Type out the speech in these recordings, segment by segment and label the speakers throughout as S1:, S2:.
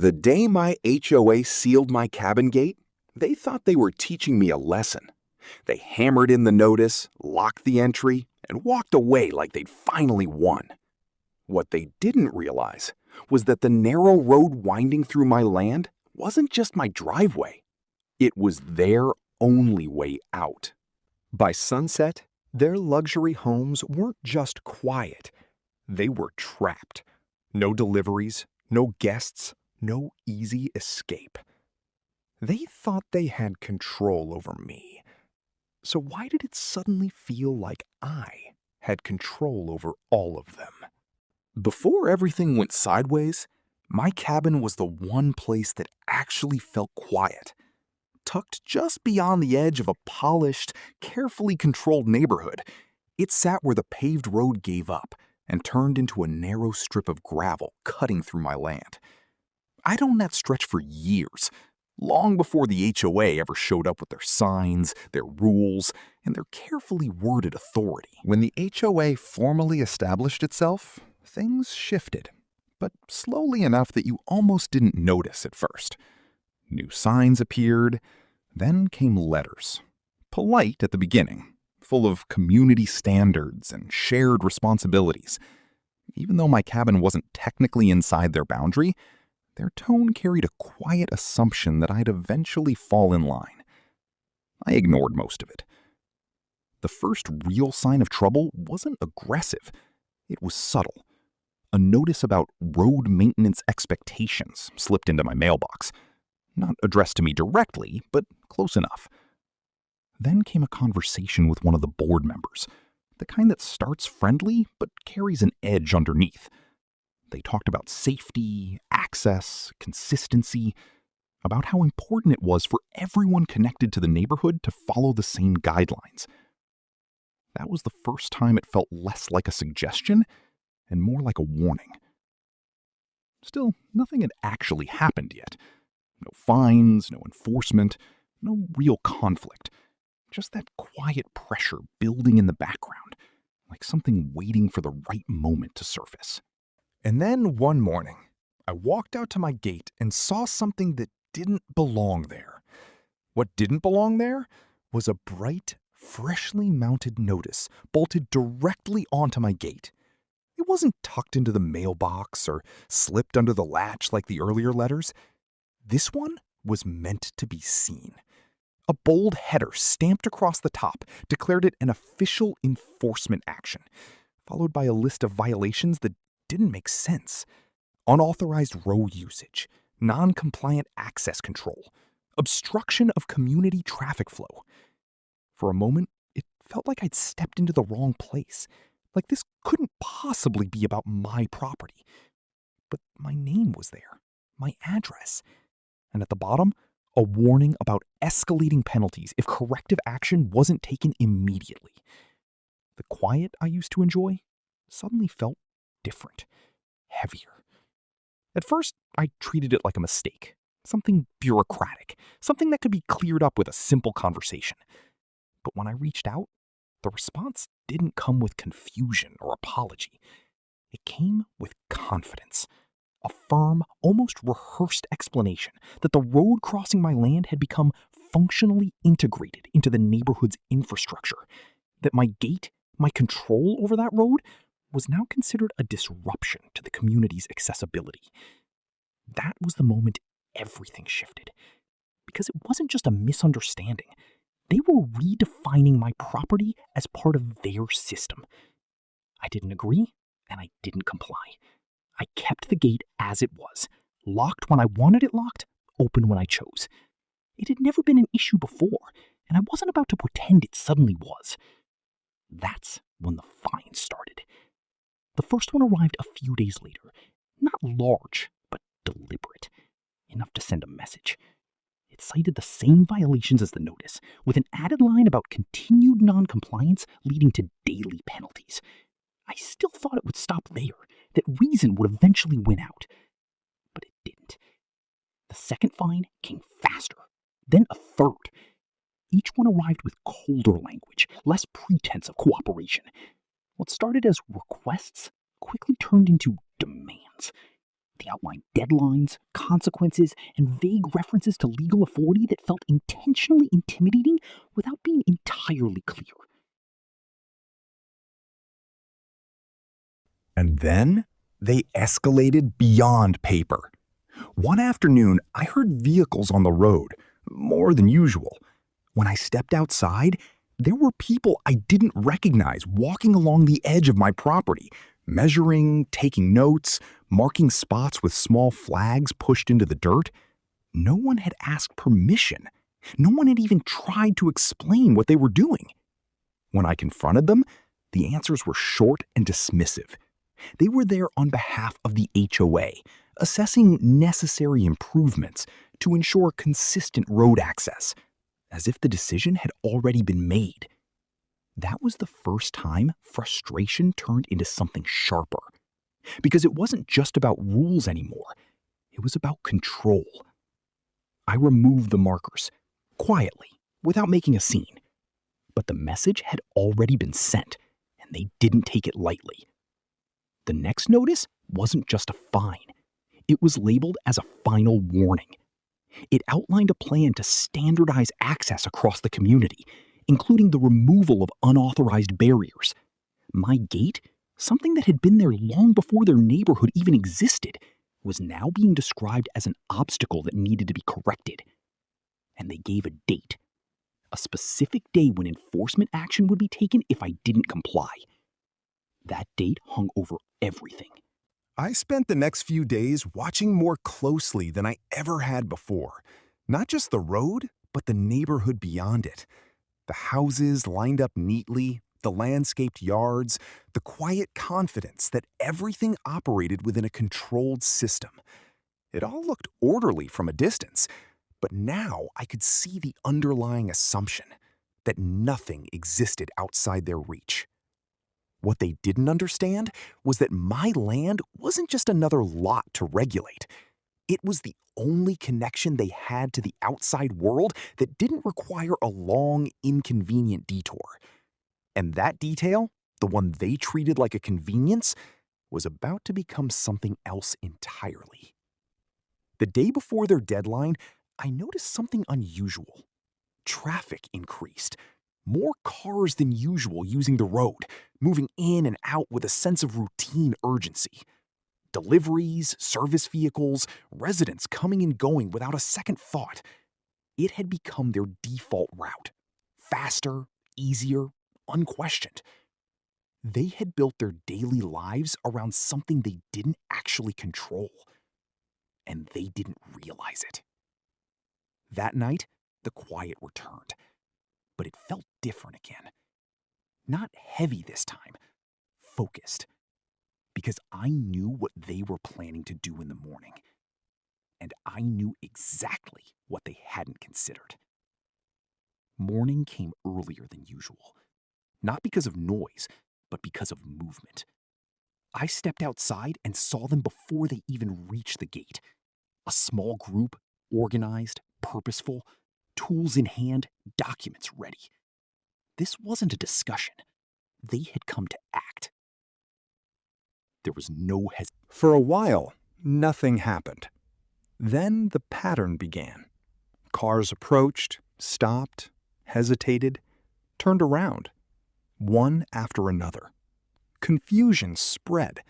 S1: The day my HOA sealed my cabin gate, they thought they were teaching me a lesson. They hammered in the notice, locked the entry, and walked away like they'd finally won. What they didn't realize was that the narrow road winding through my land wasn't just my driveway. It was their only way out.
S2: By sunset, their luxury homes weren't just quiet. They were trapped. No deliveries, no guests, no easy escape. They thought they had control over me. So why did it suddenly feel like I had control over all of them?
S1: Before everything went sideways, my cabin was the one place that actually felt quiet. Tucked just beyond the edge of a polished, carefully controlled neighborhood, it sat where the paved road gave up and turned into a narrow strip of gravel cutting through my land. I'd owned that stretch for years, long before the HOA ever showed up with their signs, their rules, and their carefully worded authority.
S2: When the HOA formally established itself, things shifted, but slowly enough that you almost didn't notice at first. New signs appeared, then came letters. Polite at the beginning, full of community standards and shared responsibilities. Even though my cabin wasn't technically inside their boundary, their tone carried a quiet assumption that I'd eventually fall in line. I ignored most of it. The first real sign of trouble wasn't aggressive. It was subtle. A notice about road maintenance expectations slipped into my mailbox. Not addressed to me directly, but close enough. Then came a conversation with one of the board members, the kind that starts friendly but carries an edge underneath. They talked about safety, access, consistency, about how important it was for everyone connected to the neighborhood to follow the same guidelines. That was the first time it felt less like a suggestion and more like a warning. Still, nothing had actually happened yet. No fines, no enforcement, no real conflict. Just that quiet pressure building in the background, like something waiting for the right moment to surface. And then one morning, I walked out to my gate and saw something that didn't belong there. What didn't belong there was a bright, freshly mounted notice bolted directly onto my gate. It wasn't tucked into the mailbox or slipped under the latch like the earlier letters. This one was meant to be seen. A bold header stamped across the top declared it an official enforcement action, followed by a list of violations that didn't make sense. Unauthorized row usage, non-compliant access control, obstruction of community traffic flow. For a moment, it felt like I'd stepped into the wrong place, like this couldn't possibly be about my property. But my name was there, my address, and at the bottom, a warning about escalating penalties if corrective action wasn't taken immediately. The quiet I used to enjoy suddenly felt different, heavier. At first, I treated it like a mistake, something bureaucratic, something that could be cleared up with a simple conversation. But when I reached out, the response didn't come with confusion or apology. It came with confidence. A firm, almost rehearsed explanation that the road crossing my land had become functionally integrated into the neighborhood's infrastructure, that my gate, my control over that road, was now considered a disruption to the community's accessibility. That was the moment everything shifted, because it wasn't just a misunderstanding. They were redefining my property as part of their system. I didn't agree, and I didn't comply. I kept the gate as it was, locked when I wanted it locked, open when I chose. It had never been an issue before, and I wasn't about to pretend it suddenly was. That's when the fines started. The first one arrived a few days later, not large, but deliberate, enough to send a message. It cited the same violations as the notice, with an added line about continued non-compliance leading to daily penalties. I still thought it would stop there, that reason would eventually win out. But it didn't. The second fine came faster, then a third. Each one arrived with colder language, less pretense of cooperation. What started as requests quickly turned into demands.
S3: They outlined deadlines, consequences, and vague references to legal authority that felt intentionally intimidating without being entirely clear.
S2: And then they escalated beyond paper. One afternoon, I heard vehicles on the road, more than usual. When I stepped outside, there were people I didn't recognize walking along the edge of my property, measuring, taking notes, marking spots with small flags pushed into the dirt. No one had asked permission. No one had even tried to explain what they were doing. When I confronted them, the answers were short and dismissive. They were there on behalf of the HOA, assessing necessary improvements to ensure consistent road access, as if the decision had already been made. That was the first time frustration turned into something sharper. Because it wasn't just about rules anymore. It was about control. I removed the markers, quietly, without making a scene. But the message had already been sent, and they didn't take it lightly. The next notice wasn't just a fine. It was labeled as a final warning. It outlined a plan to standardize access across the community, including the removal of unauthorized barriers. My gate, something that had been there long before their neighborhood even existed, was now being described as an obstacle that needed to be corrected. And they gave a date. A specific day when enforcement action would be taken if I didn't comply. That date hung over everything. I spent the next few days watching more closely than I ever had before. Not just the road, but the neighborhood beyond it. The houses lined up neatly, the landscaped yards, the quiet confidence that everything operated within a controlled system. It all looked orderly from a distance, but now I could see the underlying assumption that nothing existed outside their reach. What they didn't understand was that my land wasn't just another lot to regulate. It was the only connection they had to the outside world that didn't require a long, inconvenient detour. And that detail, the one they treated like a convenience, was about to become something else entirely. The day before their deadline, I noticed something unusual. Traffic increased. More cars than usual using the road, moving in and out with a sense of routine urgency. Deliveries, service vehicles, residents coming and going without a second thought. It had become their default route. Faster, easier, unquestioned. They had built their daily lives around something they didn't actually control. And they didn't realize it. That night, the quiet returned. But it felt different again. Not heavy this time, focused. Because I knew what they were planning to do in the morning. And I knew exactly what they hadn't considered. Morning came earlier than usual. Not because of noise, but because of movement. I stepped outside and saw them before they even reached the gate. A small group, organized, purposeful, tools in hand, documents ready. This wasn't a discussion. They had come to act. There was no hesitation. For a while, nothing happened. Then the pattern began. Cars approached, stopped, hesitated, turned around, one after another. Confusion spread,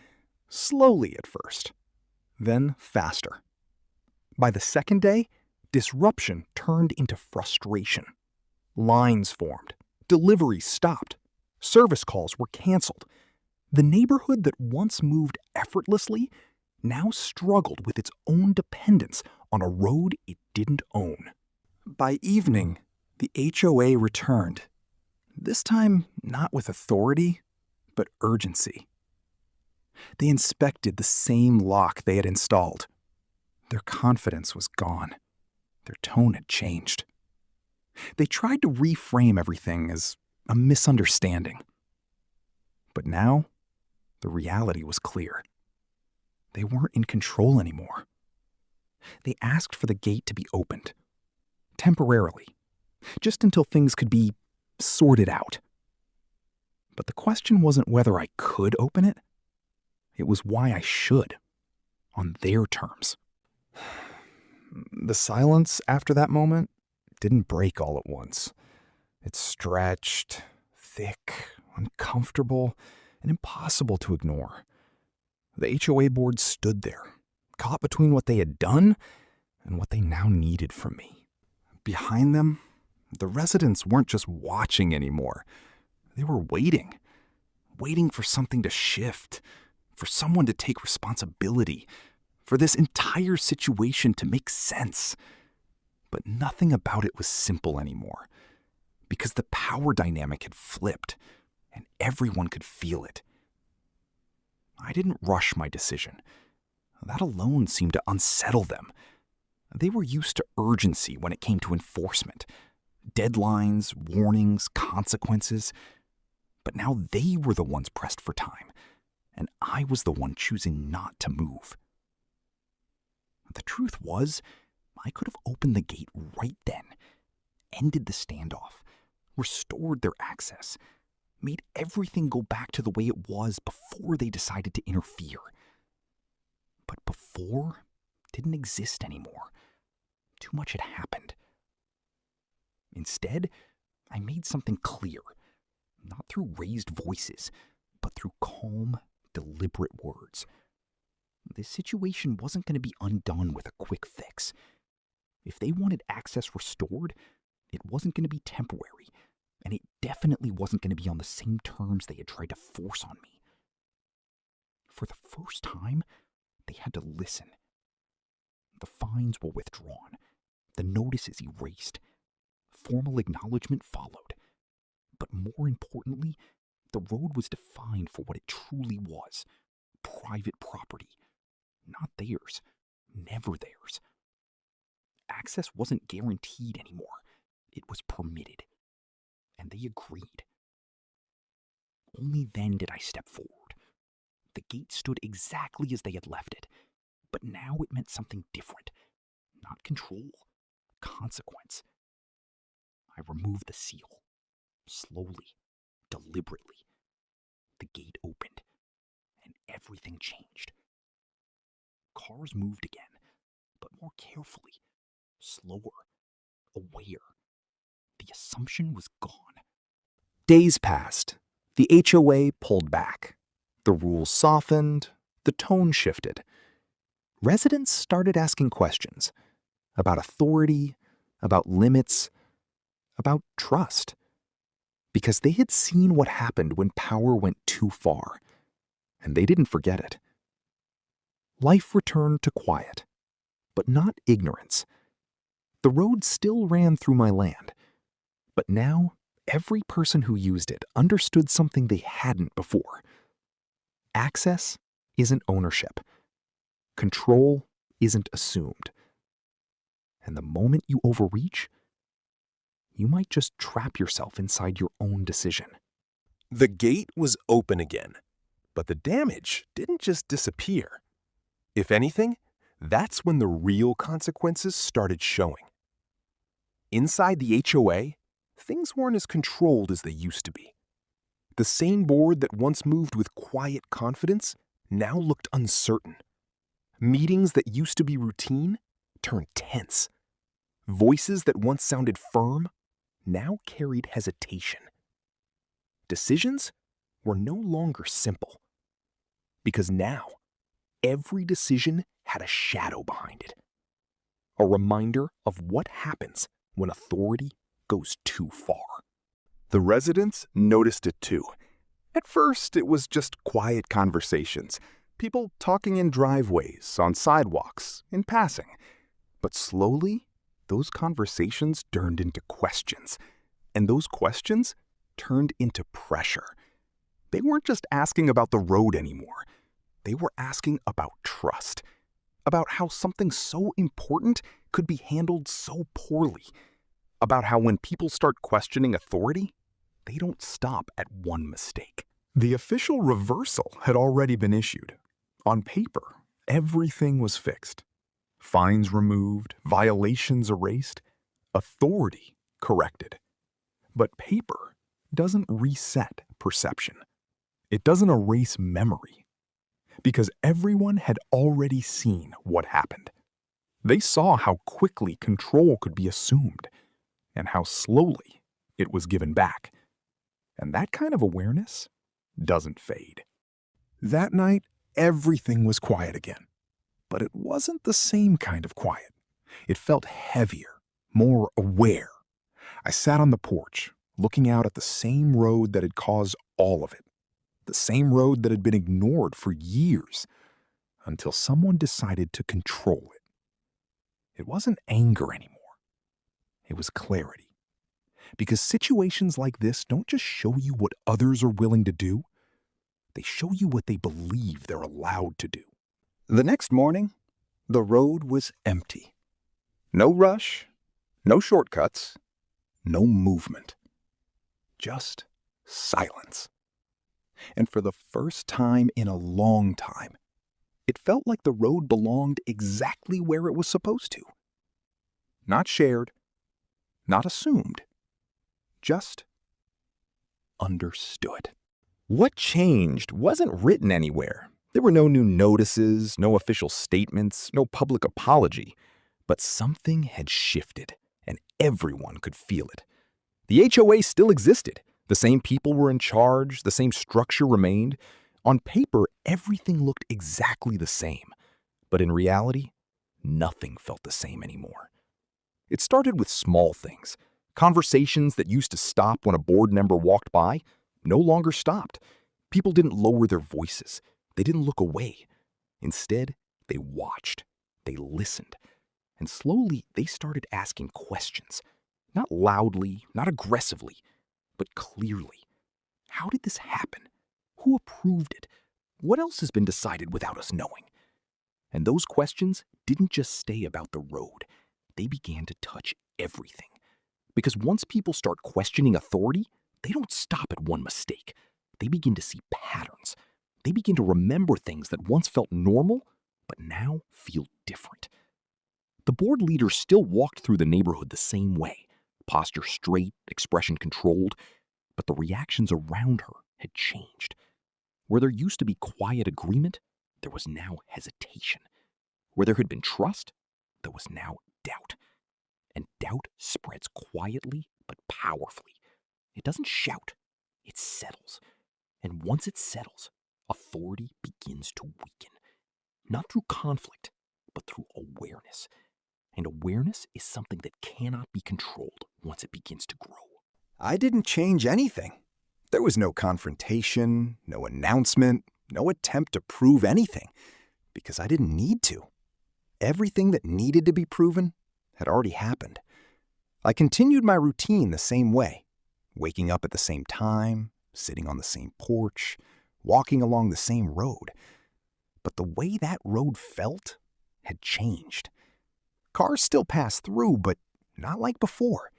S2: slowly at first, then faster. By the second day, disruption turned into frustration. Lines formed, deliveries stopped, service calls were canceled. The neighborhood that once moved effortlessly now struggled with its own dependence on a road it didn't own. By evening, the HOA returned. This time, not with authority, but urgency. They inspected the same lock they had installed. Their confidence was gone. Their tone had changed. They tried to reframe everything as a misunderstanding. But now, the reality was clear. They weren't in control anymore. They asked for the gate to be opened. Temporarily. Just until things could be sorted out. But the question wasn't whether I could open it. It was why I should.
S1: on their terms.
S2: The silence after that moment didn't break all at once. It stretched, thick, uncomfortable, and impossible to ignore. The HOA board stood there, caught between what they had done and what they now needed from me. Behind them, the residents weren't just watching anymore. They were waiting for something to shift, for someone to take responsibility, for this entire situation to make sense. But nothing about it was simple anymore, because the power dynamic had flipped, and everyone could feel it. I didn't rush my decision. That alone seemed to unsettle them. They were used to urgency when it came to enforcement. Deadlines, warnings, consequences. But now they were the ones pressed for time, and I was the one choosing not to move. The truth was, I could have opened the gate right then, ended the standoff, restored their access, made everything go back to the way it was before they decided to interfere. But before didn't exist anymore. Too much had happened. Instead, I made something clear, not through raised voices, but through calm, deliberate words. This situation wasn't going to be undone with a quick fix. If they wanted access restored, it wasn't going to be temporary, and it definitely wasn't going to be on the same terms they had tried to force on me. For the first time, they had to listen. The fines were withdrawn, the notices erased, formal acknowledgement followed. But more importantly, the road was defined for what it truly was: private property. Not theirs, never theirs. Access wasn't guaranteed anymore. It was permitted. And they agreed. Only then did I step forward. The gate stood exactly as they had left it, but now it meant something different. Not control, consequence. I removed the seal, slowly, deliberately. The gate opened, and everything changed. Cars moved again, but more carefully, slower, aware. The assumption was gone. Days passed. The HOA pulled back. The rules softened. The tone shifted. Residents started asking questions about authority, about limits, about trust. Because they had seen what happened when power went too far, and they didn't forget it. Life returned to quiet, but not ignorance. The road still ran through my land, but now every person who used it understood something they hadn't before. Access isn't ownership. Control isn't assumed. And the moment you overreach, you might just trap yourself inside your own decision.
S4: The gate was open again, but the damage didn't just disappear. If anything, that's when the real consequences started showing. Inside the HOA, things weren't as controlled as they used to be. The same board that once moved with quiet confidence now looked uncertain. Meetings that used to be routine turned tense. Voices that once sounded firm now carried hesitation. Decisions were no longer simple, because now every decision had a shadow behind it. A reminder of what happens when authority goes too far.
S2: The residents noticed it too. At first, it was just quiet conversations, people talking in driveways, on sidewalks, in passing. But slowly, those conversations turned into questions, and those questions turned into pressure. They weren't just asking about the road anymore. They were asking about trust, about how something so important could be handled so poorly, about how when people start questioning authority, they don't stop at one mistake. The official reversal had already been issued. On paper, everything was fixed. Fines removed, violations erased, authority corrected. But paper doesn't reset perception. It doesn't erase memory. because everyone had already seen what happened. They saw how quickly control could be assumed and how slowly it was given back. And that kind of awareness doesn't fade. That night, everything was quiet again. But it wasn't the same kind of quiet. It felt heavier, more aware. I sat on the porch, looking out at the same road that had caused all of it. The same road that had been ignored for years, until someone decided to control it. It wasn't anger anymore. It was clarity. Because situations like this don't just show you what others are willing to do, they show you what they believe they're allowed to do. The next morning, the road was empty. No rush, no shortcuts, no movement. Just silence. And for the first time in a long time, it felt like the road belonged exactly where it was supposed to. Not shared, not assumed, just understood. What changed wasn't written anywhere. There were no new notices, no official statements, no public apology. But something had shifted, and everyone could feel it. The HOA still existed. The same people were in charge, the same structure remained. On paper, everything looked exactly the same. But in reality, nothing felt the same anymore. It started with small things. Conversations that used to stop when a board member walked by no longer stopped. People didn't lower their voices. They didn't look away. Instead, they watched. They listened. And slowly, they started asking questions. Not loudly, not aggressively, but clearly. How did this happen? Who approved it? What else has been decided without us knowing? And those questions didn't just stay about the road. They began to touch everything. Because once people start questioning authority, they don't stop at one mistake. They begin to see patterns. They begin to remember things that once felt normal, but now feel different. The board leader still walked through the neighborhood the same way, posture straight, expression controlled, but the reactions around her had changed. Where there used to be quiet agreement, there was now hesitation. Where there had been trust, there was now doubt. And doubt spreads quietly but powerfully. It doesn't shout, it settles. And once it settles, authority begins to weaken. Not through conflict, but through awareness. And awareness is something that cannot be controlled once it begins to grow. I didn't change anything. There was no confrontation, no announcement, no attempt to prove anything, because I didn't need to. Everything that needed to be proven had already happened. I continued my routine the same way, waking up at the same time, sitting on the same porch, walking along the same road. But the way that road felt had changed. Cars still passed through, but not like before.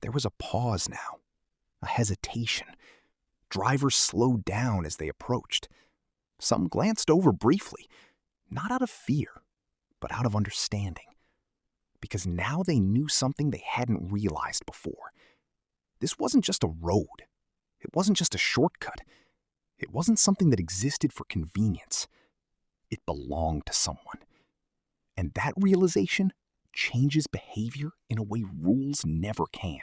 S2: There was a pause now, a hesitation. Drivers slowed down as they approached. Some glanced over briefly, not out of fear, but out of understanding. Because now they knew something they hadn't realized before. This wasn't just a road. It wasn't just a shortcut. It wasn't something that existed for convenience. It belonged to someone. And that realization changes behavior in a way rules never can.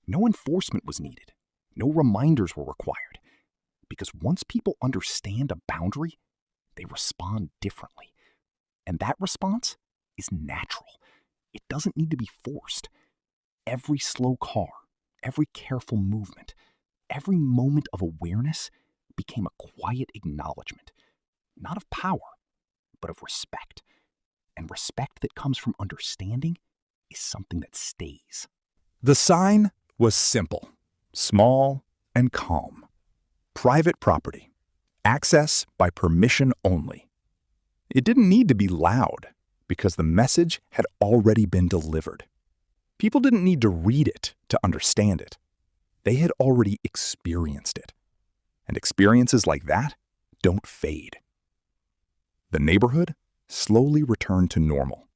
S2: No enforcement was needed. No reminders were required. Because once people understand a boundary, they respond differently. And that response is natural. It doesn't need to be forced. Every slow car, every careful movement, every moment of awareness became a quiet acknowledgement, not of power, but of respect. And respect that comes from understanding is something that stays. The sign was simple, small, and calm. Private property. Access by permission only. It didn't need to be loud because the message had already been delivered. People didn't need to read it to understand it. They had already experienced it. And experiences like that don't fade. The neighborhood slowly returned to normal.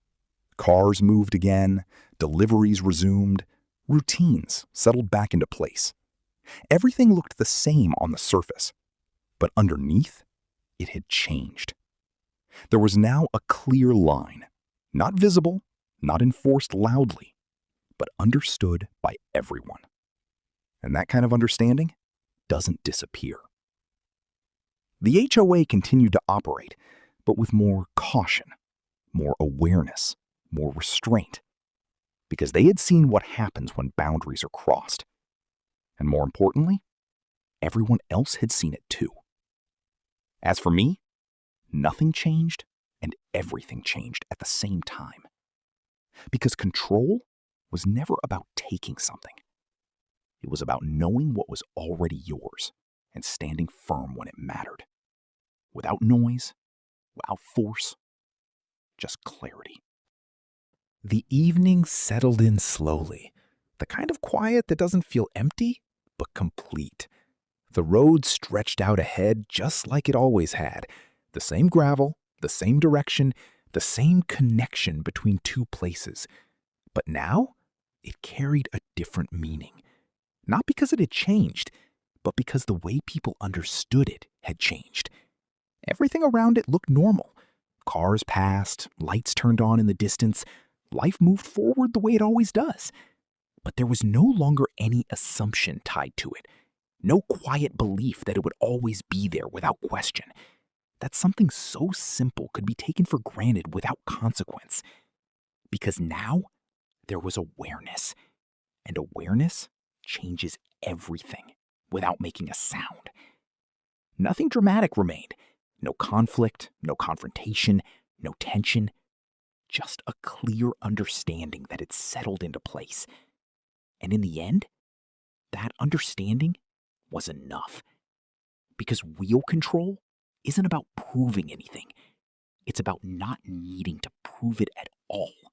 S2: Cars moved again, deliveries resumed, routines settled back into place. Everything looked the same on the surface, but underneath, It had changed. There was now a clear line, not visible, not enforced loudly, but understood by everyone. And that kind of understanding doesn't disappear. The HOA continued to operate, but with more caution, more awareness, more restraint, because they had seen what happens when boundaries are crossed. And more importantly, everyone else had seen it too. As for me, nothing changed and everything changed at the same time. Because control was never about taking something. It was about knowing what was already yours and standing firm when it mattered. Without noise, without force, just clarity. The evening settled in slowly, the kind of quiet that doesn't feel empty, but complete. The road stretched out ahead just like it always had. The same gravel, the same direction, the same connection between two places. But now, it carried a different meaning. Not because it had changed, but because the way people understood it had changed. Everything around it looked normal. Cars passed, lights turned on in the distance. Life moved forward the way it always does. But there was no longer any assumption tied to it. No quiet belief that it would always be there without question. That something so simple could be taken for granted without consequence. Because now, there was awareness. And awareness changes everything without making a sound. Nothing dramatic remained. No conflict, no confrontation, no tension. Just a clear understanding that had settled into place. And in the end, that understanding was enough. Because wheel control isn't about proving anything. It's about not needing to prove it at all.